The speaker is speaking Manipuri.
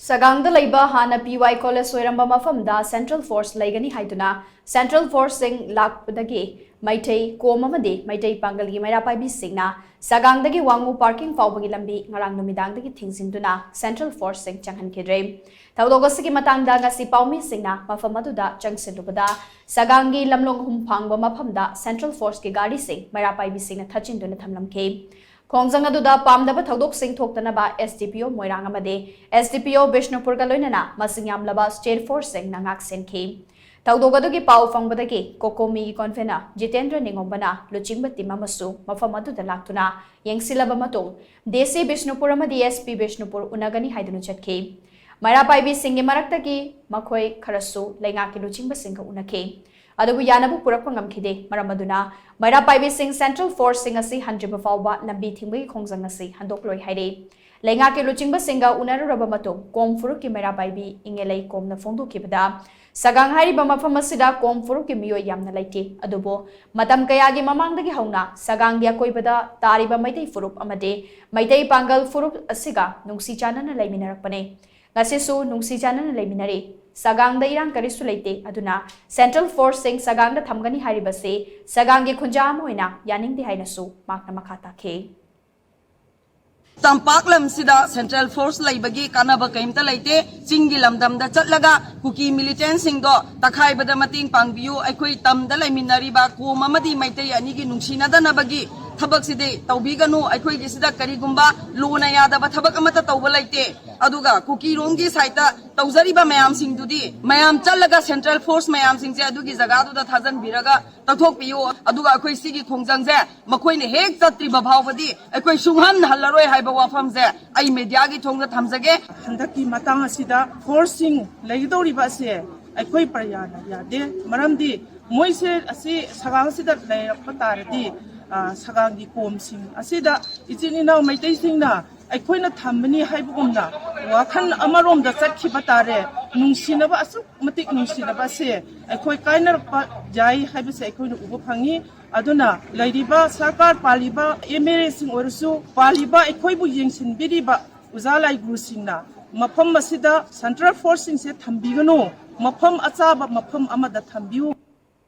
Sagang leiba hanna PY College oiramba mapham da Central Force leigani haiduna Central Force sing lakpadagi Meitei Kom Amadi Meitei Pangal gi Meira Paibi singna Sagang dagi Wangoo parking phaobagi lambi ngarang numidang dagi thingjinduna Central Force sing Changhankhidre Thaudogasi matangda ngasi paumi singna mapham aduda changsilubada Sagang gi lamlong humphangba mapham da Central Force ki gari sing Meira Paibi singna thachinduna thamlamke Khongjang aduda pamdaba thaudok sing thoktanaba SDPO moirang amade SDPO Bishnupur ka loinana masing yamlaba State Force sing nangak senki thaudok adugi pau fangbadagi kokomi gi konfena Jitendra ningombana luchingba tima masu mafam aduda laktuna yengsilaba matung desi Bishnupur amadi SP Bishnupur unagani haidunu chatki Meira Paibi singi maraktagi makhoi kharasu leingaki luchingba singka unake Adubu yanabu purakpa ngamkhide maramaduna Meira Paibi sing Central Force sing asi hanjiba fauba lambi thingbi khongjang asi handok loi haire leingaki luchingba singa unaruraba matung kom furuki Meira Paibi ingelei komna fongdokibada Sagang hariba mafam asida kom furuki miyoi yamna laite adubo matam kayagi mamangdagi hauna Sagang gi akoibada tariba Meitei furup amade Meitei Pangal furup asiga nungsi chanana laiminarakpane ngasisu nungsi chanana laiminare Sagang da irang karisu leite aduna Central Force sing Sagang da thamgani haribase Sagang gi khunjam hoina yaning di hainasu makna makhata ke Tampaklam sida Central Force leibagi kanaba kaimta leite chingi lamdam da chatlaga kuki militant sing do takhai bada mating pangbiu aikoi tamda leiminari ba Kom Amadi Meitei anigi nungsina da nabagi thabak side tawbiganu aikoi gi sida karigumba luna yadaba thabak amata tawba leite aduga kuki rongi saita tawzariba mayam sing dudi mayam chatlaga Central Force mayam sing je adugi jaga du da thajan biraga tathok piu aduga aikoi sigi khongjang je makoi ne hek chatri ba bhawbadi aikoi sunghan hallaroi haiba wafam je ai media gi thongda thamjage handaki matang asida forcing leidoriba se aikoi prayana yade maramdi moise asi sagang sida leirappa taradi Sagang gi kom sing asida ichini naw Meitei singna aikoina thambani haibugumna wakhan amarom da chakhiba tare nungsinaba asuk matik nungsinaba se aikoi kainar jai haibase aikoina ubu phangi aduna leiriba sarkar paliba MLA sing orsu paliba aikoibu yengsin biriba uzalai gru singna mapham asida Central Force sing se thambigano mapham achaba mapham amada thambiu